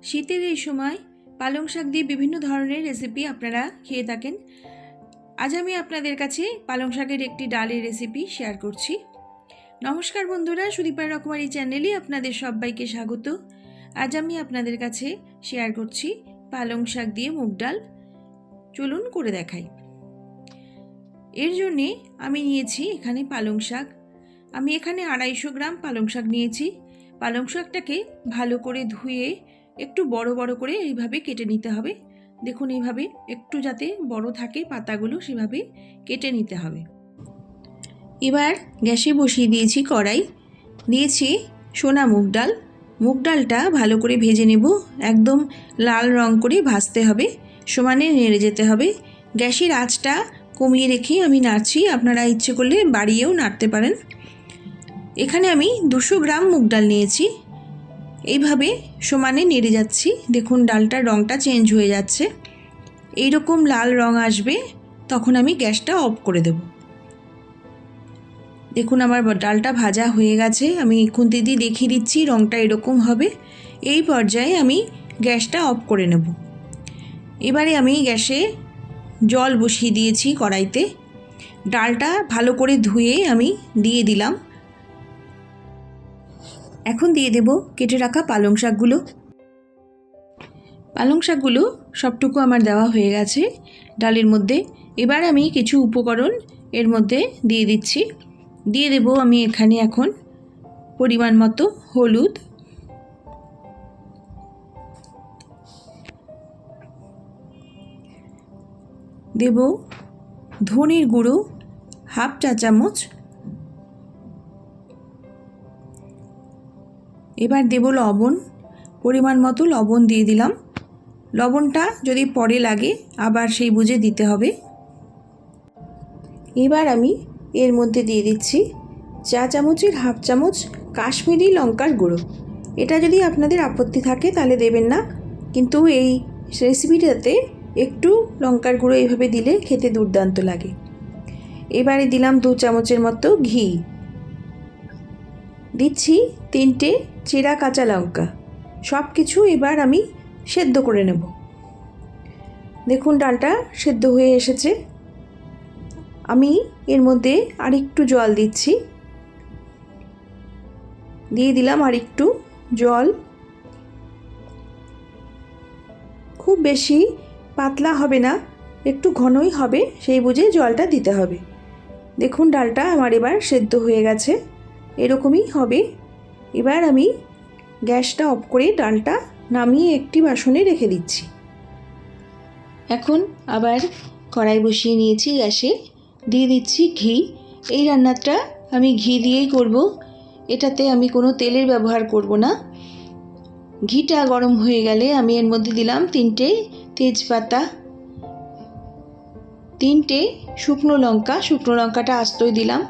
শীতের এই সময় পালং শাক দিয়ে বিভিন্ন ধরনের রেসিপি আপনারা খেয়ে থাকেন। আজ আমি আপনাদের কাছে পালং শাকের একটি ডালের রেসিপি শেয়ার করছি। নমস্কার বন্ধুরা, সুদীপার রকমারি চ্যানেলে আপনাদের সবাইকে স্বাগত। আজ আমি আপনাদের কাছে শেয়ার করছি পালং শাক দিয়ে মুগ ডাল। চলুন করে দেখাই। এর জন্যে আমি নিয়েছি এখানে পালং শাক। আমি এখানে 250 গ্রাম পালং শাক নিয়েছি। পালং শাকটাকে ভালো করে ধুয়ে একটু বড় বড় করে এইভাবে কেটে নিতে হবে। দেখুন, এইভাবে একটু যাতে বড় থাকে পাতাগুলো, সেভাবে কেটে নিতে হবে। এবার গ্যাসে বসিয়ে দিয়েছি কড়াই, দিয়েছি সোনা মুগ ডাল। মুগ ডালটা ভালো করে ভেজে নেব, একদম লাল রং করে ভাজতে হবে, সমানে নেড়ে যেতে হবে। গ্যাসের আঁচটা কমিয়ে রেখে আমি নাড়ছি, আপনারা ইচ্ছে করলে বাড়িয়েও নাড়তে পারেন। এখানে আমি 200 গ্রাম মুগ ডাল নিয়েছি। এইভাবে সমানে নেড়ে যাচ্ছি। দেখুন ডালটার রঙটা চেঞ্জ হয়ে যাচ্ছে, এই রকম লাল রং আসবে তখন আমি গ্যাসটা অফ করে দেব। দেখুন আমার ডালটা ভাজা হয়ে গেছে, আমি খুন্তি দিয়ে দেখিয়ে দিচ্ছি রঙটা এরকম হবে। এই পর্যায়ে আমি গ্যাসটা অফ করে নেব। এবারে আমি গ্যাসে জল বসিয়ে দিয়েছি কড়াইতে। ডালটা ভালো করে ধুয়ে আমি দিয়ে দিলাম। এখন দিয়ে দেব কেটে রাখা পালং শাকগুলো। পালং শাকগুলো সবটুকু আমার দেওয়া হয়ে গেছে ডালের মধ্যে। এবার আমি কিছু উপকরণ এর মধ্যে দিয়ে দিচ্ছি। দিয়ে দেব আমি এখানে এখন পরিমাণ মতো হলুদ, দেব ধনের গুঁড়ো হাফ চা চামচ, এবার দেব লবণ, পরিমাণ মতো লবণ দিয়ে দিলাম। লবণটা যদি পরে লাগে আবার সেই বুঝে দিতে হবে। এবার আমি এর মধ্যে দিয়ে দিচ্ছি চা চামচের হাফ চামচ কাশ্মীরি লঙ্কার গুঁড়ো। এটা যদি আপনাদের আপত্তি থাকে তাহলে দেবেন না, কিন্তু এই রেসিপিটাতে একটু লঙ্কার গুঁড়ো এইভাবে দিলে খেতে দুর্দান্ত লাগে। এবারে দিলাম 2 চামচের মতো ঘি, দিচ্ছি 3টে চেরা কাঁচা লঙ্কা। সব কিছু এবার আমি সেদ্ধ করে নেব। দেখুন ডালটা সেদ্ধ হয়ে এসেছে। আমি এর মধ্যে আরেকটু জল দিচ্ছি, দিয়ে দিলাম আরেকটু জল। খুব বেশি পাতলা হবে না, একটু ঘনই হবে, সেই বুঝে জলটা দিতে হবে। দেখুন ডালটা আমার এবার সেদ্ধ হয়ে গেছে, এরকমই হবে। এবার আমি গ্যাসটা অফ করে ডালটা নামিয়ে একটি বাসনে রেখে দিচ্ছি। এখন আবার কড়াই বসিয়ে নিয়েছি গ্যাসে, দিয়ে দিচ্ছি ঘি। এই রান্নাটা আমি ঘি দিয়েই করব, এটাতে আমি কোনো তেলের ব্যবহার করব না। ঘিটা গরম হয়ে গেলে আমি এর মধ্যে দিলাম 3টে তেজপাতা, 3টে শুকনো লঙ্কা, শুকনো লঙ্কাটা আস্তই দিলাম।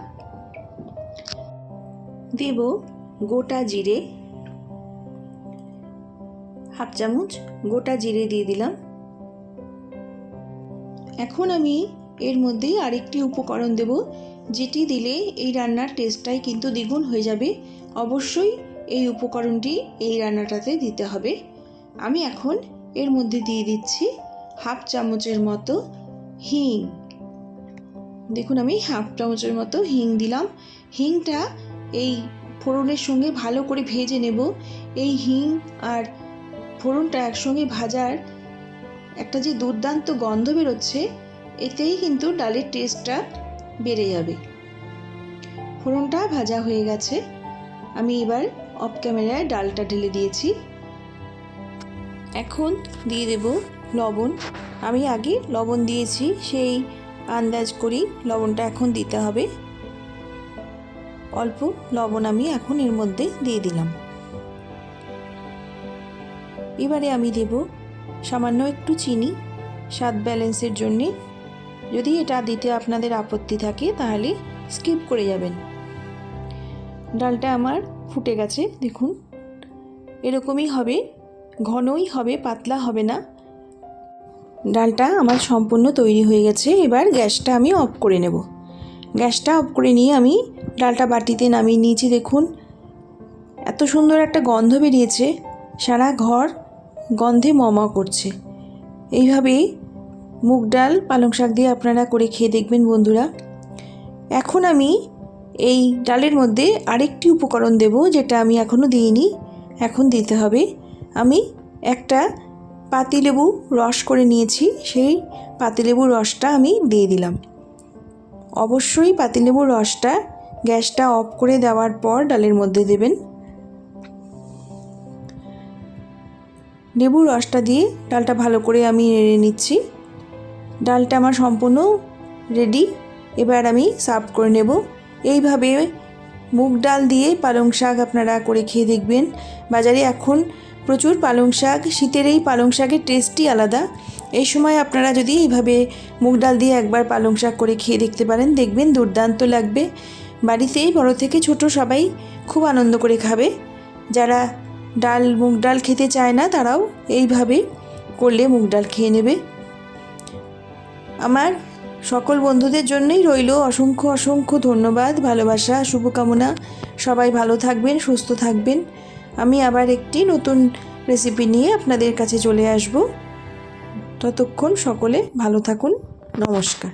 দেব গোটা জিরে, হাফ চামচ গোটা জিরে দিয়ে দিলাম। এখন আমি এর মধ্যে আরেকটি উপকরণ দেব, যেটি দিলে এই রান্নার টেস্টটাই কিন্তু দ্বিগুণ হয়ে যাবে। অবশ্যই এই উপকরণটি এই রান্নাটাতে দিতে হবে। আমি এখন এর মধ্যে দিয়ে দিচ্ছি হাফ চামচের মতো হিং। দেখুন আমি হাফ চামচের মতো হিং দিলাম। হিংটা এই ফোড়নের সঙ্গে ভালো করে ভেজে নেব। এই হিং আর ফোড়নটা একসঙ্গে ভাজার একটা যে দুর্দান্ত গন্ধ বেরোচ্ছে, এতেই কিন্তু ডালের টেস্টটা বেড়ে যাবে। ফোড়নটা ভাজা হয়ে গেছে, আমি এবার অফ ক্যামেরায় ডালটা ঢেলে দিয়েছি। এখন দিয়ে দেব লবণ। আমি আগে লবণ দিয়েছি, সেই আন্দাজ করি লবণটা এখন দিতে হবে। অল্প লবণ আমি এখন এর মধ্যে দিয়ে দিলাম। এবারে আমি দেব সামান্য একটু চিনি, স্বাদ ব্যালেন্সের জন্যে। যদি এটা দিতে আপনাদের আপত্তি থাকে তাহলে স্কিপ করে যাবেন। ডালটা আমার ফুটে গেছে, দেখুন এরকমই হবে, ঘনই হবে, পাতলা হবে না। ডালটা আমার সম্পূর্ণ তৈরি হয়ে গেছে। এবার গ্যাসটা আমি অফ করে নেব। গ্যাসটা অফ করে নিয়ে আমি ডালটা বাটিতে নামিয়ে নিয়েছি। দেখুন এত সুন্দর একটা গন্ধ বেরিয়েছে, সারা ঘর গন্ধে মমা করছে। এইভাবেই মুগ ডাল পালং শাক দিয়ে আপনারা করে খেয়ে দেখবেন বন্ধুরা। এখন আমি এই ডালের মধ্যে আরেকটি উপকরণ দেব, যেটা আমি এখনও দিইনি, এখন দিতে হবে। আমি একটা পাতিলেবু রস করে নিয়েছি, সেই পাতিলেবুর রসটা আমি দিয়ে দিলাম। অবশ্যই পাতিলেবুর রসটা গ্যাসটা অফ করে দেওয়ার পর ডালের মধ্যে দেবেন। লেবুর রসটা দিয়ে ডালটা ভালো করে আমি নেড়ে নিচ্ছি। ডালটা আমার সম্পূর্ণ রেডি। এবার আমি সার্ভ করে নেব। এইভাবে মুগ ডাল দিয়ে পালং শাক আপনারা করে খেয়ে দেখবেন। বাজারে এখন প্রচুর পালং শাক, শীতের এই পালং শাকের টেস্টই আলাদা। এই সময় আপনারা যদি এইভাবে মুগ ডাল দিয়ে একবার পালং শাক করে খেয়ে দেখতে পারেন, দেখবেন দুর্দান্ত লাগবে। বাড়িতেই বড় থেকে ছোট সবাই খুব আনন্দ করে খাবে। যারা মুগ ডাল খেতে চায় না তারাও এইভাবে করলে মুগ ডাল খেয়ে নেবে। আমার সকল বন্ধুদের জন্যই রইল অসংখ্য অসংখ্য ধন্যবাদ, ভালোবাসা, শুভকামনা। সবাই ভালো থাকবেন, সুস্থ থাকবেন। আমি আবার একটি নতুন রেসিপি নিয়ে আপনাদের কাছে চলে আসব। ততক্ষণ সকলে ভালো থাকুন। নমস্কার।